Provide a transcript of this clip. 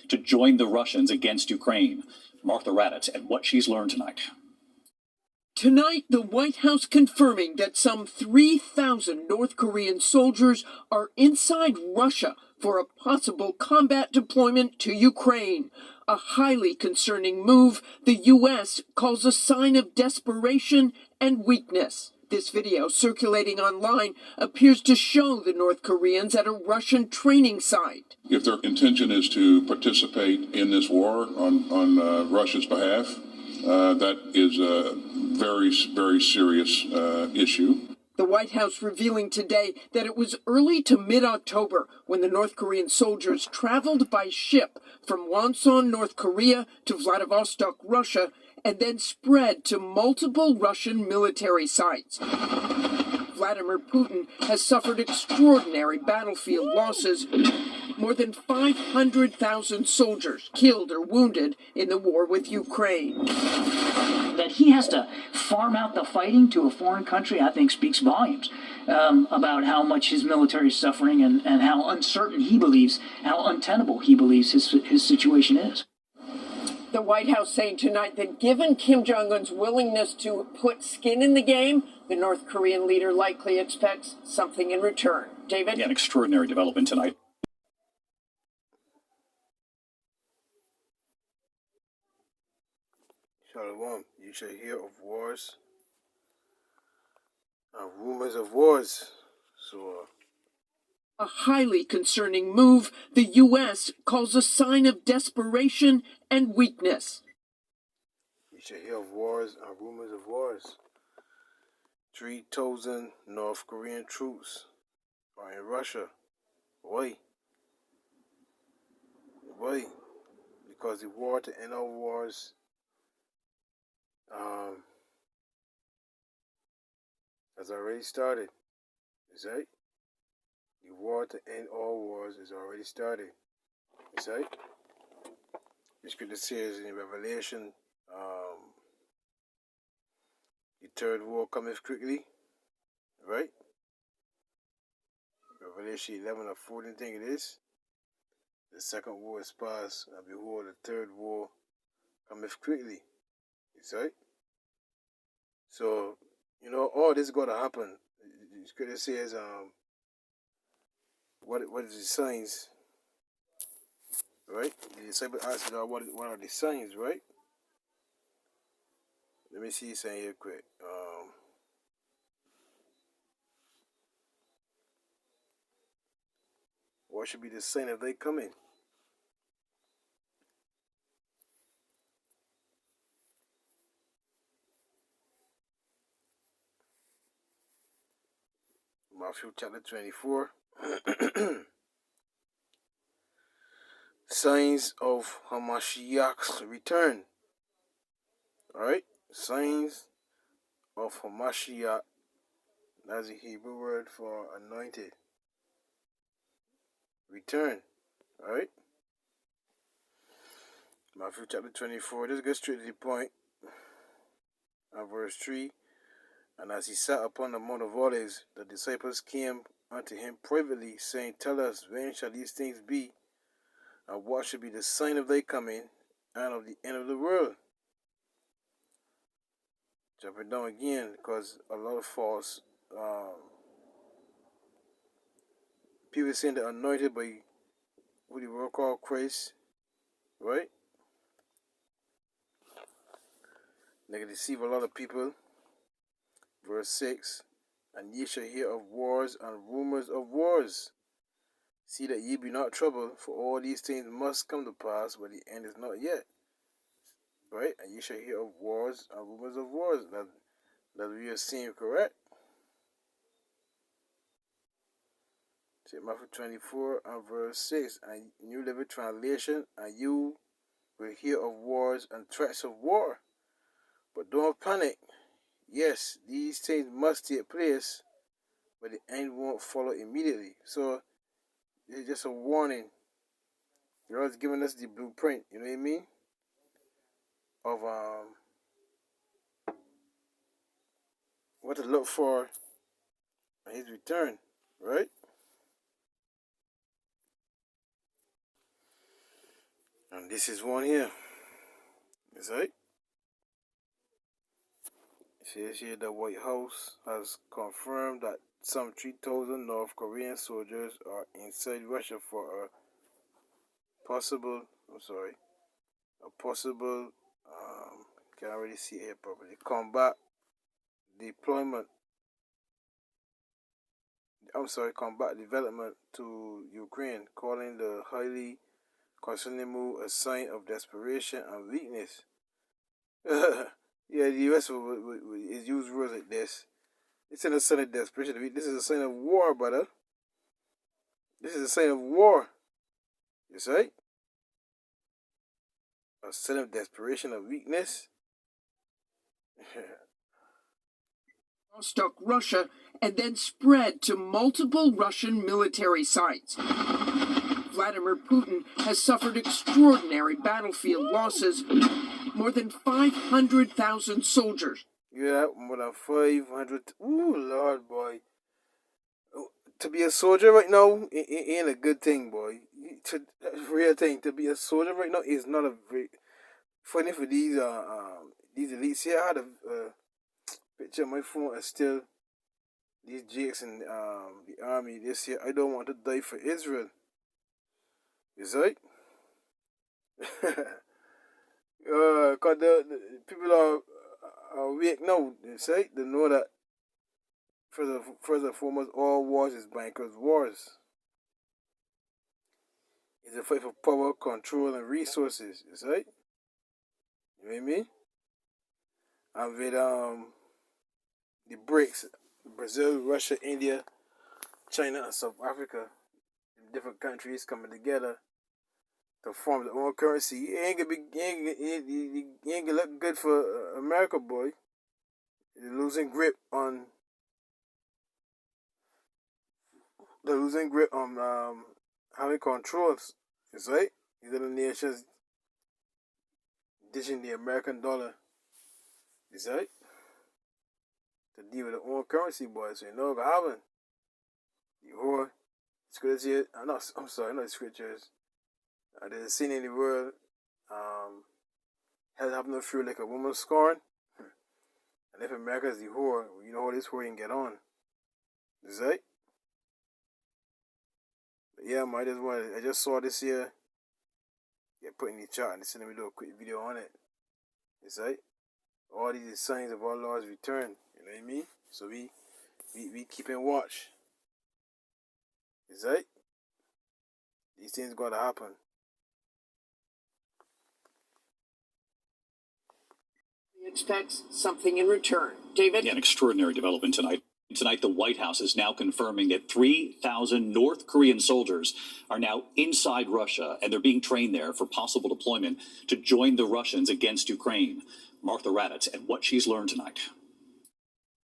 to join the Russians against Ukraine. Martha Raddatz and what she's learned tonight. Tonight, the White House confirming that some 3,000 North Korean soldiers are inside Russia for a possible combat deployment to Ukraine. A highly concerning move the U.S. calls a sign of desperation and weakness. This video circulating online appears to show the North Koreans at a Russian training site. If their intention is to participate in this war on Russia's behalf, that is a very, very serious issue. The White House revealing today that it was early to mid-October when the North Korean soldiers traveled by ship from Wonsan, North Korea to Vladivostok, Russia, and then spread to multiple Russian military sites. Vladimir Putin has suffered extraordinary battlefield losses. More than 500,000 soldiers killed or wounded in the war with Ukraine. That he has to farm out the fighting to a foreign country, I think speaks volumes about how much his military is suffering and how uncertain he believes, how untenable he believes his situation is. The White House saying tonight that given Kim Jong-un's willingness to put skin in the game, the North Korean leader likely expects something in return. David? Yeah, an extraordinary development tonight. Shalom, you shall hear of wars, rumors of wars. A highly concerning move the U.S. calls a sign of desperation and weakness. You shall hear of wars and rumors of wars. 3,000 North Korean troops are in Russia. Why? Why? Because the war to end all wars has already started. Is that? The war to end all wars is already started. Is that? The scripture says in Revelation, the third war cometh quickly. Right? Revelation 11 or 14, I think it is. The second war is past, and behold, the third war cometh quickly. Is that? So, you know, all this is going to happen. The scripture says, what is the signs? Right? The disciple asked, what are the signs, right? Let me see something here quick. What should be the sign of they coming? Matthew chapter 24. Signs of Hamashiach's return. Alright? Signs of Hamashiach. That's the Hebrew word for anointed. Return. Alright? Matthew chapter 24. Let's get straight to the point. And verse 3. And as he sat upon the Mount of Olives, the disciples came unto him privately, saying, Tell us, when shall these things be? And what should be the sign of thy coming and of the end of the world? Jumping down again, because a lot of false people saying they're anointed by what the world called Christ, right? They can deceive a lot of people. Verse 6, and ye shall hear of wars and rumors of wars. See that ye be not troubled, for all these things must come to pass, but the end is not yet. Right? And ye shall hear of wars and rumors of wars. That we are seeing correct. See Matthew 24 and verse 6, and New Living Translation, and you will hear of wars and threats of war. But don't panic. Yes, these things must take place, but the end won't follow immediately. So, it's just a warning. The Lord's giving us the blueprint, you know what I mean? Of what to look for in his return, right? And this is one here. Is right? It says here the White House has confirmed that some 3,000 North Korean soldiers are inside Russia for a possible, can't really see it here properly, combat development to Ukraine, calling the highly concerning move a sign of desperation and weakness. Yeah, the US is use words like this. It's in a sign of desperation. This is a sign of war, brother. This is a sign of war. You see? A sign of desperation and weakness. Vostok, Russia, and then spread to multiple Russian military sites. Vladimir Putin has suffered extraordinary battlefield losses. More than 500,000 soldiers. Yeah, more than 500. Ooh, Lord, boy. To be a soldier right now, it ain't a good thing, boy. Real thing. To be a soldier right now is not a very funny for these elites here. I had a picture on my phone and still these jakes in the army this year. I don't want to die for Israel. Is right? Cause the people are awake now. They say they know that first and foremost, all wars is bankers' wars. It's a fight for power, control, and resources. Is right? You know what I mean? And with the BRICS, Brazil, Russia, India, China, and South Africa, different countries coming together to form their own currency. It ain't gonna look good for America, boy. They're losing grip on having controls. It's right. These other nations ditching the American dollar. It's right. To deal with their own currency, boy. So you know what happened. The whole scripture. Not the scriptures. There's a scene in the world. Hell have no fear like a woman scorned. And if America is the whore, you know how this whore can get on. Is right? But yeah, man, I just saw this here. Yeah, put in the chat and send me a little quick video on it. It's right? All these signs of our Lord's return. You know what I mean? So we keeping watch. Is right? These things gotta happen. He expects something in return. David? An extraordinary development tonight. Tonight, the White House is now confirming that 3,000 North Korean soldiers are now inside Russia, and they're being trained there for possible deployment to join the Russians against Ukraine. Martha Raddatz and what she's learned tonight.